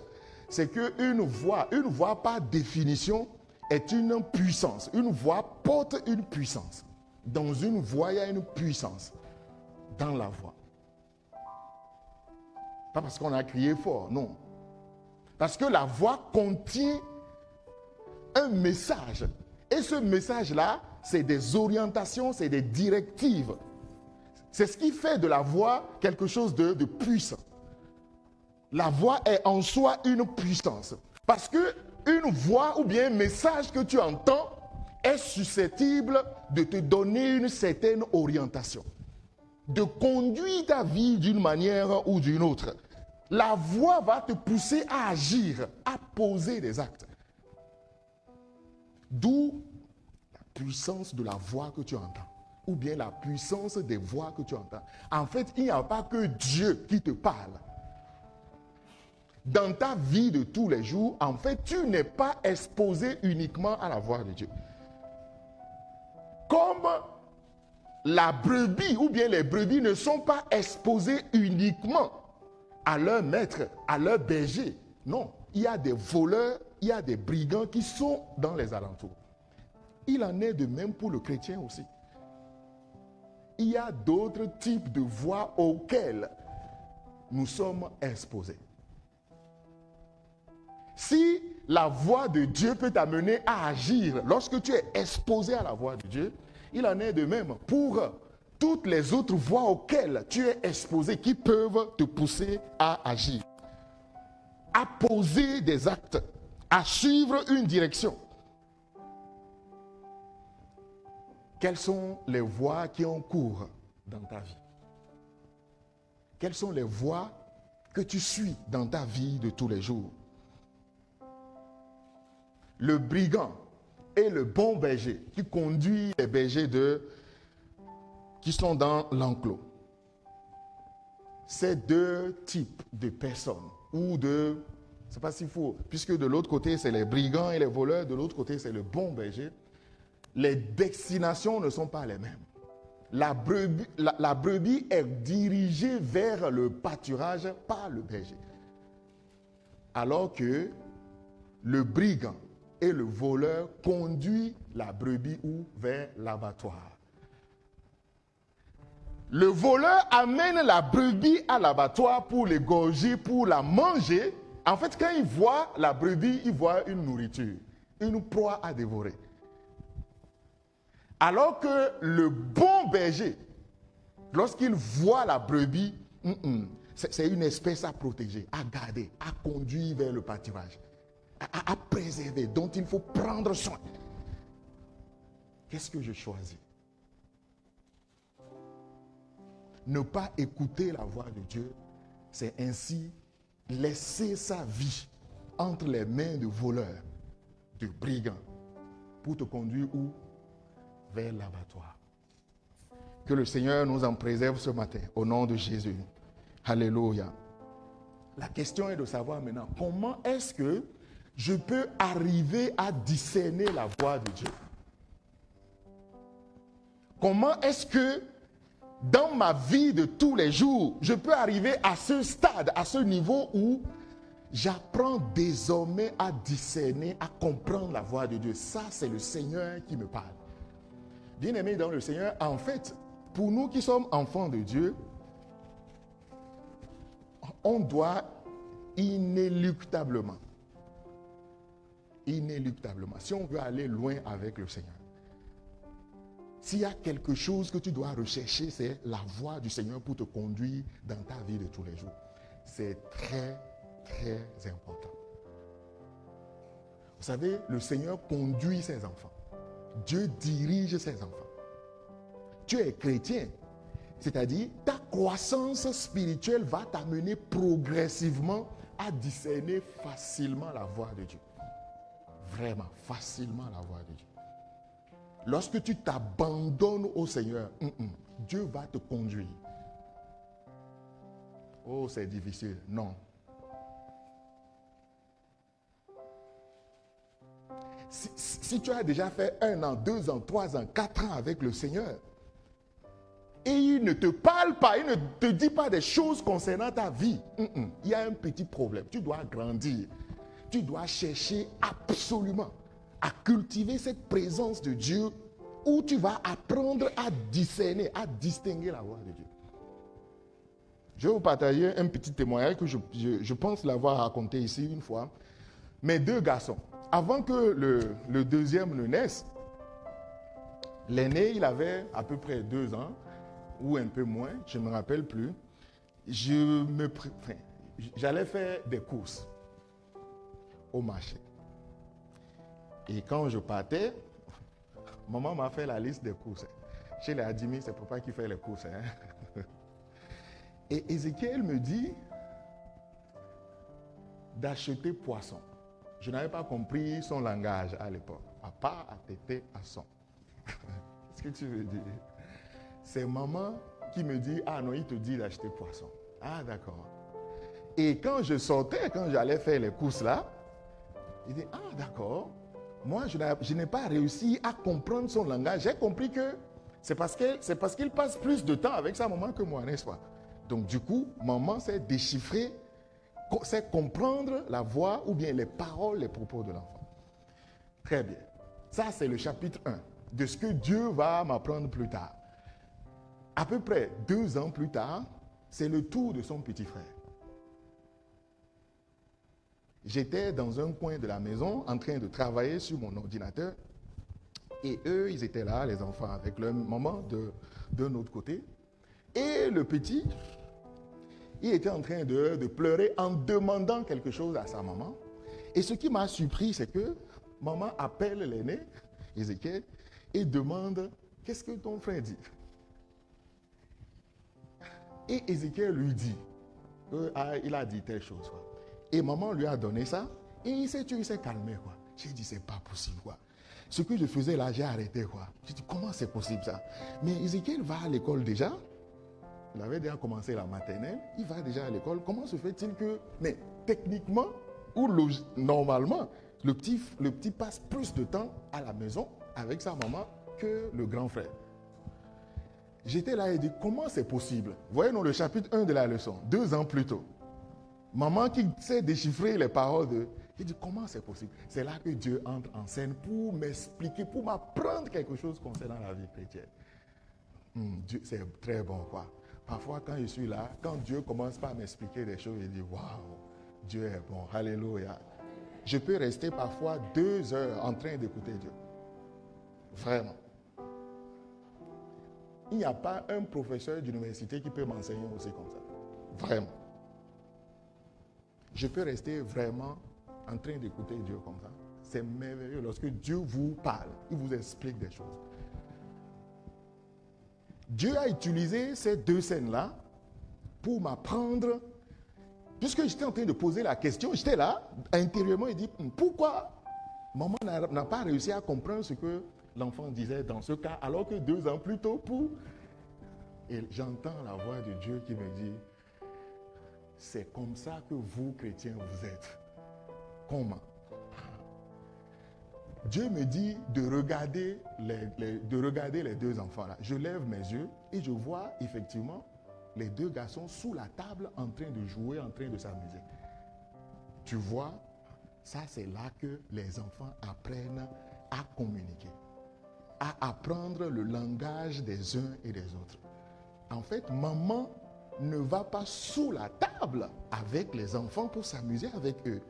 c'est qu'une voix par définition est une puissance. Une voix porte une puissance. Dans une voix, il y a une puissance. Dans la voix. Pas parce qu'on a crié fort, non. Parce que la voix contient un message. Et ce message-là, c'est des orientations, c'est des directives. C'est ce qui fait de la voix quelque chose de puissant. La voix est en soi une puissance. Parce qu'une voix ou bien un message que tu entends est susceptible de te donner une certaine orientation, de conduire ta vie d'une manière ou d'une autre. La voix va te pousser à agir, à poser des actes. D'où la puissance de la voix que tu entends, ou bien la puissance des voix que tu entends. En fait, il n'y a pas que Dieu qui te parle. Dans ta vie de tous les jours, en fait, tu n'es pas exposé uniquement à la voix de Dieu. Comme la brebis ou bien les brebis ne sont pas exposées uniquement à leur maître, à leur berger. Non, il y a des voleurs, il y a des brigands qui sont dans les alentours. Il en est de même pour le chrétien aussi. Il y a d'autres types de voix auxquelles nous sommes exposés. Si la voix de Dieu peut t'amener à agir lorsque tu es exposé à la voix de Dieu, il en est de même pour toutes les autres voix auxquelles tu es exposé qui peuvent te pousser à agir, à poser des actes, à suivre une direction. Quelles sont les voies qui ont cours dans ta vie? Quelles sont les voies que tu suis dans ta vie de tous les jours? Le brigand et le bon berger qui conduit les bergers qui sont dans l'enclos. Ces deux types de personnes ou de... C'est pas si faux, puisque de l'autre côté c'est les brigands et les voleurs, de l'autre côté c'est le bon berger. Les destinations ne sont pas les mêmes. La brebis est dirigée vers le pâturage par le berger. Alors que le brigand et le voleur conduit la brebis vers l'abattoir. Le voleur amène la brebis à l'abattoir pour l'égorger, pour la manger. En fait, quand il voit la brebis, il voit une nourriture, une proie à dévorer. Alors que le bon berger, lorsqu'il voit la brebis, c'est une espèce à protéger, à garder, à conduire vers le pâturage, à préserver, dont il faut prendre soin. Qu'est-ce que je choisis? Ne pas écouter la voix de Dieu, c'est ainsi laisser sa vie entre les mains de voleurs, de brigands, pour te conduire où? Vers l'abattoir. Que le Seigneur nous en préserve ce matin, au nom de Jésus. Alléluia. La question est de savoir maintenant, comment est-ce que je peux arriver à discerner la voix de Dieu? Comment est-ce que dans ma vie de tous les jours, je peux arriver à ce stade, à ce niveau où j'apprends désormais à discerner, à comprendre la voix de Dieu? Ça, c'est le Seigneur qui me parle. Bien-aimés dans le Seigneur, en fait, pour nous qui sommes enfants de Dieu, on doit inéluctablement, si on veut aller loin avec le Seigneur, s'il y a quelque chose que tu dois rechercher, c'est la voix du Seigneur pour te conduire dans ta vie de tous les jours. C'est très, très important. Vous savez, le Seigneur conduit ses enfants. Dieu dirige ses enfants. Tu es chrétien, c'est-à-dire ta croissance spirituelle va t'amener progressivement à discerner facilement la voix de Dieu. Vraiment, facilement la voix de Dieu. Lorsque tu t'abandonnes au Seigneur, Dieu va te conduire. Oh, c'est difficile. Non. Si tu as déjà fait 1 an, 2 ans, 3 ans, 4 ans avec le Seigneur, et il ne te parle pas, il ne te dit pas des choses concernant ta vie, il y a un petit problème. Tu dois grandir. Tu dois chercher absolument à cultiver cette présence de Dieu où tu vas apprendre à discerner, à distinguer la voix de Dieu. Je vais vous partager un petit témoignage que je pense l'avoir raconté ici une fois. Mes 2 garçons, avant que le deuxième ne naisse, l'aîné, il avait à peu près 2 ans, ou un peu moins, je ne me rappelle plus. J'allais faire des courses au marché. Et quand je partais, maman m'a fait la liste des courses. Chez les Adimi, c'est papa qui fait les courses. Et Ézéchiel me dit d'acheter poisson. Je n'avais pas compris son langage à l'époque. À part, à tété, à son. Qu'est-ce que tu veux dire? C'est maman qui me dit, ah non, il te dit d'acheter poisson. Ah d'accord. Et quand je sortais, quand j'allais faire les courses là, il dit, ah d'accord. Moi, je n'ai pas réussi à comprendre son langage. J'ai compris que c'est parce qu'il passe plus de temps avec sa maman que moi, n'est-ce pas? Donc du coup, maman sait déchiffrer, sait comprendre la voix ou bien les paroles, les propos de l'enfant. Très bien. Ça, c'est le chapitre 1 de ce que Dieu va m'apprendre plus tard. À peu près 2 ans plus tard, c'est le tour de son petit frère. J'étais dans un coin de la maison en train de travailler sur mon ordinateur et eux, ils étaient là, les enfants, avec leur maman d'un autre côté. Et le petit, il était en train de pleurer en demandant quelque chose à sa maman. Et ce qui m'a surpris, c'est que maman appelle l'aîné, Ézéchiel, et demande, qu'est-ce que ton frère dit? Et Ézéchiel lui dit, il a dit telle chose. Quoi. Et maman lui a donné ça, et il s'est calmé. Quoi. J'ai dit, c'est pas possible. Quoi. Ce que je faisais là, j'ai arrêté. Quoi. J'ai dit, comment c'est possible ça? Mais Ézéchiel va à l'école déjà. Il avait déjà commencé la maternelle. Il va déjà à l'école. Comment se fait-il que, mais techniquement, ou normalement, le petit passe plus de temps à la maison avec sa maman que le grand frère. J'étais là et dit, comment c'est possible? Voyez dans le chapitre 1 de la leçon, 2 ans plus tôt. Maman qui sait déchiffrer les paroles de... Il dit, comment c'est possible? C'est là que Dieu entre en scène pour m'expliquer, pour m'apprendre quelque chose concernant la vie chrétienne. Dieu, c'est très bon, quoi. Parfois, quand je suis là, quand Dieu commence par m'expliquer des choses, je dis, waouh, Dieu est bon, alléluia. Je peux rester parfois 2 heures en train d'écouter Dieu. Vraiment. Il n'y a pas un professeur d'université qui peut m'enseigner aussi comme ça. Vraiment. Je peux rester vraiment en train d'écouter Dieu comme ça. C'est merveilleux lorsque Dieu vous parle, il vous explique des choses. Dieu a utilisé ces 2 scènes-là pour m'apprendre. Puisque j'étais en train de poser la question, j'étais là, intérieurement, il dit, pourquoi maman n'a pas réussi à comprendre ce que l'enfant disait dans ce cas, alors que 2 ans plus tôt, Et j'entends la voix de Dieu qui me dit, c'est comme ça que vous, chrétiens, vous êtes. Comment? Dieu me dit de regarder les 2 enfants-là. Je lève mes yeux et je vois effectivement les 2 garçons sous la table en train de jouer, en train de s'amuser. Tu vois, ça c'est là que les enfants apprennent à communiquer, à apprendre le langage des uns et des autres. En fait, maman ne va pas sous la table avec les enfants pour s'amuser avec eux.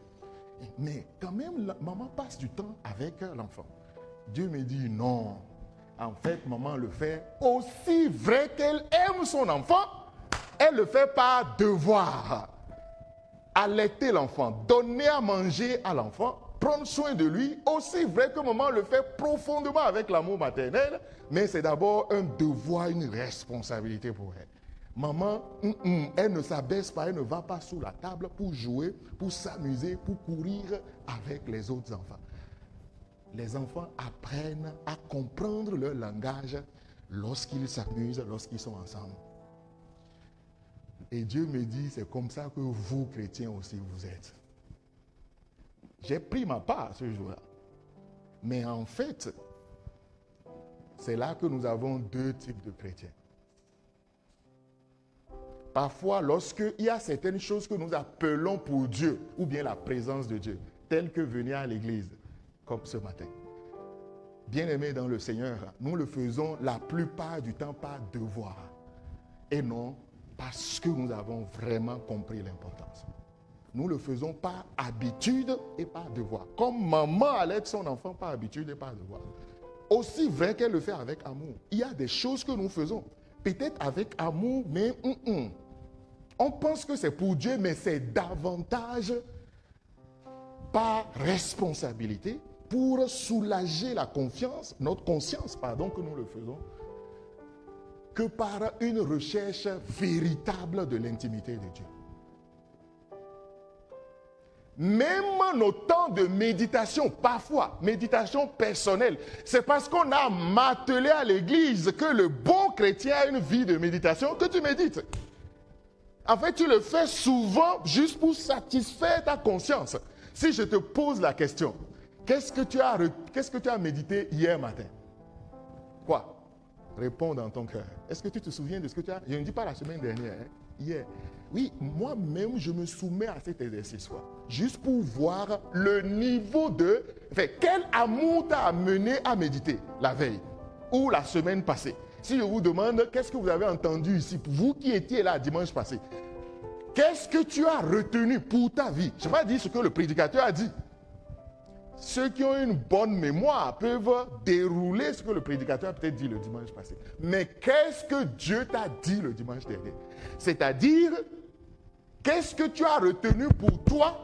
Mais quand même, maman passe du temps avec l'enfant. Dieu me dit non. En fait, maman le fait aussi vrai qu'elle aime son enfant. Elle le fait par devoir. Allaiter l'enfant, donner à manger à l'enfant, prendre soin de lui, aussi vrai que maman le fait profondément avec l'amour maternel, mais c'est d'abord un devoir, une responsabilité pour elle. Maman, elle ne s'abaisse pas, elle ne va pas sous la table pour jouer, pour s'amuser, pour courir avec les autres enfants. les enfants apprennent à comprendre leur langage lorsqu'ils s'amusent, lorsqu'ils sont ensemble. Et Dieu me dit, c'est comme ça que vous, chrétiens aussi, vous êtes. J'ai pris ma part ce jour-là. Mais en fait, c'est là que nous avons deux types de chrétiens. Parfois, lorsqu'il y a certaines choses que nous appelons pour Dieu, ou bien la présence de Dieu, telles que venir à l'église, comme ce matin. Bien-aimés dans le Seigneur, nous le faisons la plupart du temps par devoir. Et non parce que nous avons vraiment compris l'importance. Nous le faisons par habitude et par devoir. Comme maman allait son enfant par habitude et par devoir. Aussi vrai qu'elle le fait avec amour. Il y a des choses que nous faisons, peut-être avec amour, mais on pense que c'est pour Dieu, mais c'est davantage par responsabilité pour soulager la confiance, notre conscience, que nous le faisons, que par une recherche véritable de l'intimité de Dieu. Même nos temps de méditation, parfois, méditation personnelle, c'est parce qu'on a martelé à l'église que le bon chrétien a une vie de méditation que tu médites. En fait, tu le fais souvent juste pour satisfaire ta conscience. Si je te pose la question, qu'est-ce que tu as médité hier matin? Quoi? Réponds dans ton cœur. Est-ce que tu te souviens de ce que tu as? Je ne dis pas la semaine dernière, hier. Oui, moi-même, je me soumets à cet exercice-là. Juste pour voir le niveau de... Enfin, quel amour t'a amené à méditer la veille ou la semaine passée? Si je vous demande, qu'est-ce que vous avez entendu ici, vous qui étiez là dimanche passé? Qu'est-ce que tu as retenu pour ta vie? Je ne vais pas dire ce que le prédicateur a dit. Ceux qui ont une bonne mémoire peuvent dérouler ce que le prédicateur a peut-être dit le dimanche passé. Mais qu'est-ce que Dieu t'a dit le dimanche dernier? C'est-à-dire, qu'est-ce que tu as retenu pour toi,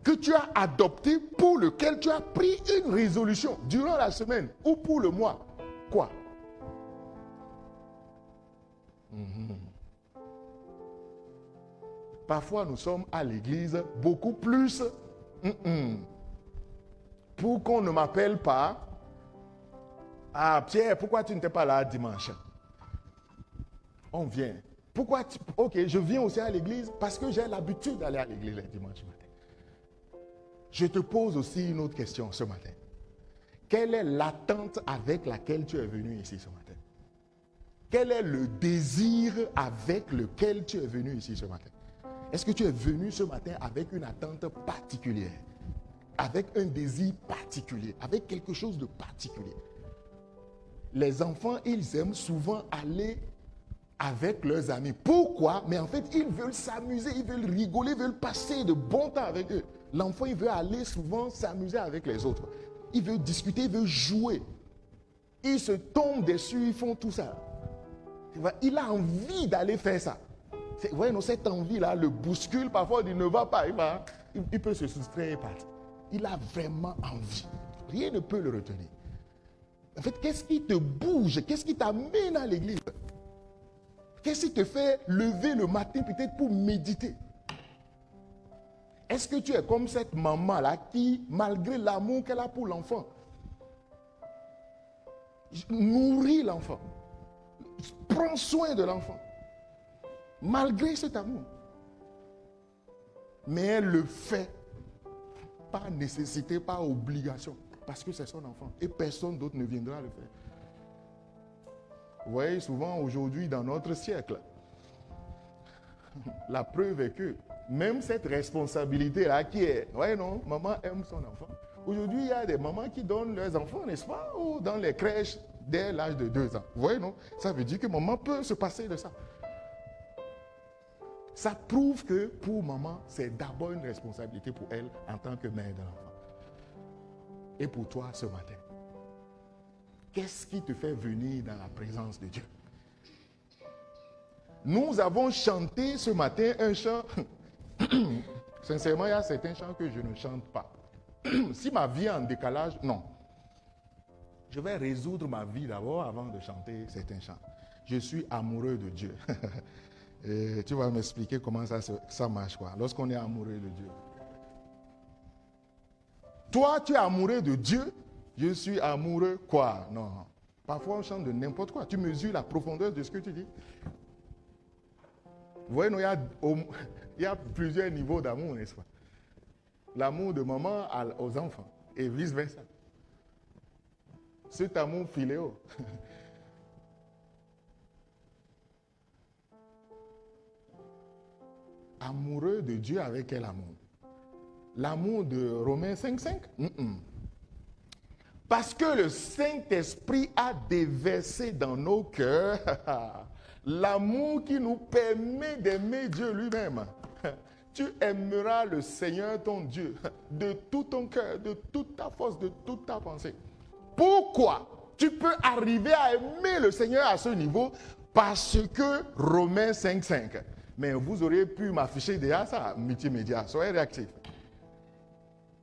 que tu as adopté, pour lequel tu as pris une résolution durant la semaine ou pour le mois? Quoi? Parfois, nous sommes à l'église beaucoup plus pour qu'on ne m'appelle pas. Ah, Pierre, pourquoi tu n'étais pas là dimanche? On vient. Pourquoi ok, je viens aussi à l'église parce que j'ai l'habitude d'aller à l'église le dimanche matin. Je te pose aussi une autre question ce matin. Quelle est l'attente avec laquelle tu es venu ici ce matin? Quel est le désir avec lequel tu es venu ici ce matin? Est-ce que tu es venu ce matin avec une attente particulière? Avec un désir particulier? Avec quelque chose de particulier? Les enfants, ils aiment souvent aller avec leurs amis. Pourquoi? Mais en fait, ils veulent s'amuser, ils veulent rigoler, ils veulent passer de bon temps avec eux. L'enfant, il veut aller souvent s'amuser avec les autres. Il veut discuter, il veut jouer. Ils se tombent dessus, ils font tout ça. Il a envie d'aller faire ça. Vous voyez, cette envie-là le bouscule. Parfois, il ne va pas. Il peut se soustraire et partir. Il a vraiment envie. Rien ne peut le retenir. En fait, qu'est-ce qui te bouge? Qu'est-ce qui t'amène à l'église? Qu'est-ce qui te fait lever le matin peut-être pour méditer? Est-ce que tu es comme cette maman-là qui, malgré l'amour qu'elle a pour l'enfant, nourrit l'enfant, prend soin de l'enfant, malgré cet amour? Mais elle le fait par nécessité, par obligation, parce que c'est son enfant et personne d'autre ne viendra le faire. Vous voyez, souvent aujourd'hui dans notre siècle, la preuve est que même cette responsabilité-là qui est, ouais non, maman aime son enfant. Aujourd'hui, il y a des mamans qui donnent leurs enfants, n'est-ce pas, ou dans les crèches dès l'âge de 2 ans. Vous voyez, non? Ça veut dire que maman peut se passer de ça. Ça prouve que pour maman, c'est d'abord une responsabilité pour elle en tant que mère de l'enfant. Et pour toi ce matin, qu'est-ce qui te fait venir dans la présence de Dieu? Nous avons chanté ce matin un chant. Sincèrement, il y a certains chants que je ne chante pas. Si ma vie est en décalage, non. Je vais résoudre ma vie d'abord avant de chanter certains chants. Je suis amoureux de Dieu. Et tu vas m'expliquer comment ça marche, quoi, lorsqu'on est amoureux de Dieu. Toi, tu es amoureux de Dieu Je suis amoureux, quoi? Non. Parfois, on chante de n'importe quoi. Tu mesures la profondeur de ce que tu dis. Vous voyez, il y a plusieurs niveaux d'amour, n'est-ce pas? L'amour de maman aux enfants et vice-versa. Cet amour philéo. Amoureux de Dieu avec quel amour? L'amour de Romains 5,5? Parce que le Saint-Esprit a déversé dans nos cœurs l'amour qui nous permet d'aimer Dieu lui-même. Tu aimeras le Seigneur ton Dieu de tout ton cœur, de toute ta force, de toute ta pensée. Pourquoi tu peux arriver à aimer le Seigneur à ce niveau? Parce que Romains 5,5. Mais vous auriez pu m'afficher déjà ça, multimédia. Soyez réactifs.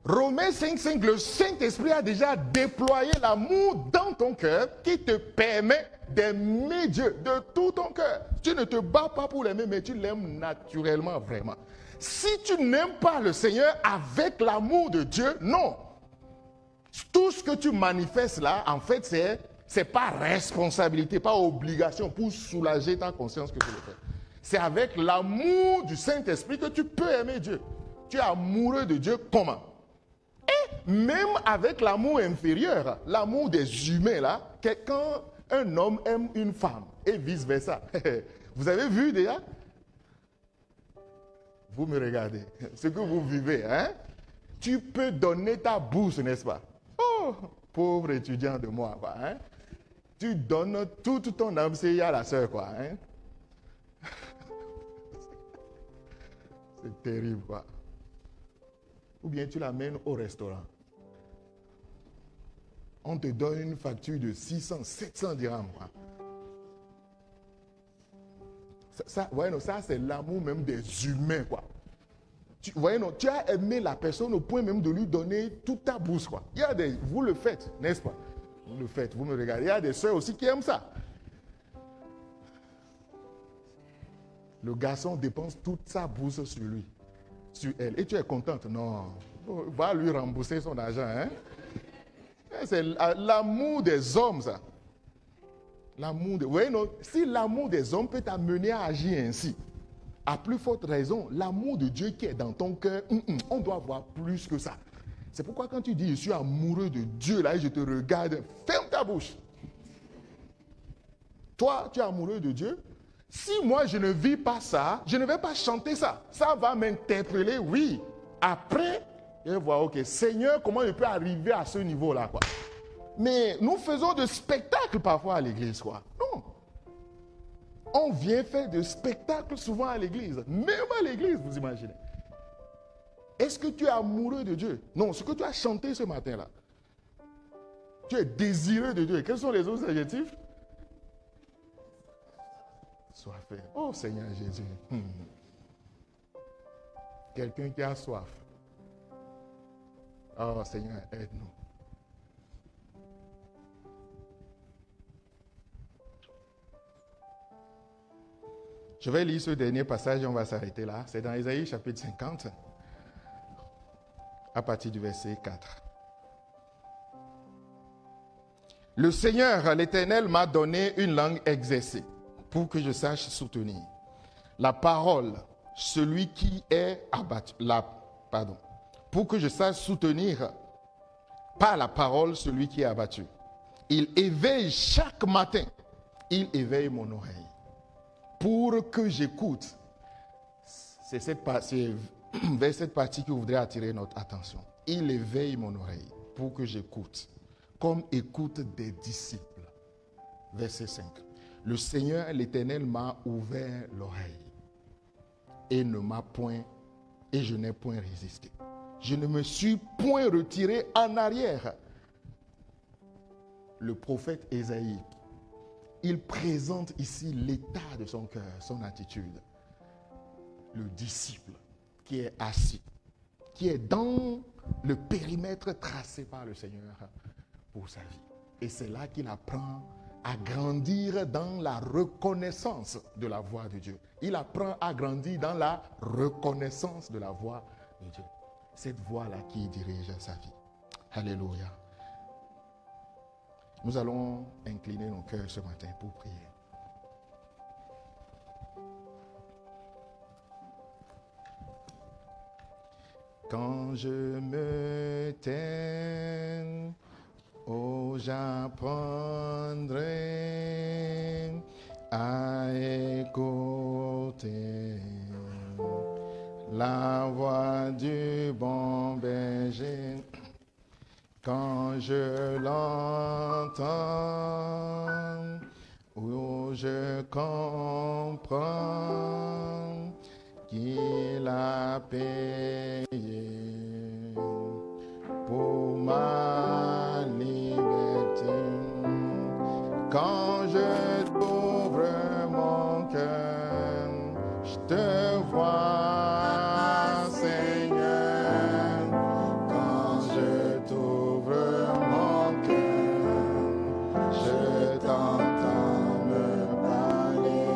Romains 5,5, le Saint-Esprit a déjà déployé l'amour dans ton cœur qui te permet d'aimer Dieu de tout ton cœur. Tu ne te bats pas pour l'aimer, mais tu l'aimes naturellement, vraiment. Si tu n'aimes pas le Seigneur avec l'amour de Dieu, non. Tout ce que tu manifestes là, en fait, c'est pas responsabilité, pas obligation pour soulager ta conscience que tu le fais. C'est avec l'amour du Saint-Esprit que tu peux aimer Dieu. Tu es amoureux de Dieu comment? Et même avec l'amour inférieur, l'amour des humains là, quand un homme aime une femme et vice-versa. Vous avez vu déjà? Vous me regardez. Ce que vous vivez, hein? Tu peux donner ta bourse, n'est-ce pas? Oh, pauvre étudiant de moi, quoi, hein? Tu donnes tout ton âme, c'est à la sœur, quoi, hein? C'est terrible, quoi. Ou bien tu l'amènes au restaurant. On te donne une facture de 600, 700 dirhams, quoi. Ça c'est l'amour même des humains, quoi. Tu as aimé la personne au point même de lui donner toute ta bourse, quoi. Vous le faites, n'est-ce pas? Vous le faites, vous me regardez. Il y a des sœurs aussi qui aiment ça. Le garçon dépense toute sa bourse sur lui, sur elle. Et tu es contente? Non. Va lui rembourser son argent, hein? C'est l'amour des hommes, ça. Si l'amour des hommes peut t'amener à agir ainsi, à plus forte raison, l'amour de Dieu qui est dans ton cœur, on doit voir plus que ça. C'est pourquoi quand tu dis je suis amoureux de Dieu, là, et je te regarde, ferme ta bouche. Toi, tu es amoureux de Dieu. Si moi je ne vis pas ça, je ne vais pas chanter ça. Ça va m'interpeller, oui. Après, je vais voir, ok, Seigneur, comment je peux arriver à ce niveau-là, quoi. Mais nous faisons de spectacles parfois à l'église, quoi. Non. On vient faire de spectacles souvent à l'église. Même à l'église, vous imaginez. Est-ce que tu es amoureux de Dieu? Non, ce que tu as chanté ce matin-là. Tu es désireux de Dieu. Quels sont les autres adjectifs? Soifé. Oh Seigneur Jésus. Quelqu'un qui a soif. Oh Seigneur, aide-nous. Je vais lire ce dernier passage et on va s'arrêter là. C'est dans Ésaïe chapitre 50, à partir du verset 4. Le Seigneur, l'Éternel, m'a donné une langue exercée pour que je sache soutenir. La parole, celui qui est abattu. Pour que je sache soutenir par la parole celui qui est abattu. Il éveille chaque matin. Il éveille mon oreille. Pour que j'écoute. C'est vers cette partie que je voudrais attirer notre attention. Il éveille mon oreille pour que j'écoute. Comme écoute des disciples. Verset 5. Le Seigneur, l'Éternel, m'a ouvert l'oreille et je n'ai point résisté. Je ne me suis point retiré en arrière. Le prophète Ésaïe, il présente ici l'état de son cœur, son attitude. Le disciple qui est assis, qui est dans le périmètre tracé par le Seigneur pour sa vie. Et c'est là qu'il apprend à grandir dans la reconnaissance de la voix de Dieu. Il apprend à grandir dans la reconnaissance de la voix de Dieu. Cette voix-là qui dirige sa vie. Alléluia. Nous allons incliner nos cœurs ce matin pour prier. Quand je me tais, oh, j'apprendrai à écouter la voix du bon berger. Quand je l'entends, oh, je comprends qu'il a payé pour ma liberté. Quand je t'ouvre mon cœur, je te vois, Seigneur. Quand je t'ouvre mon cœur, je t'entends me parler.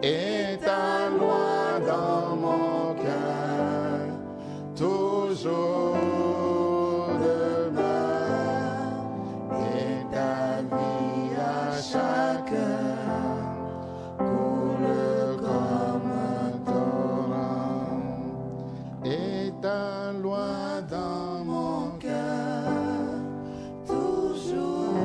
Et ta loi dans mon cœur, toujours demeure. Et ta vie à chacun coule comme un torrent. Et ta loi dans mon cœur, toujours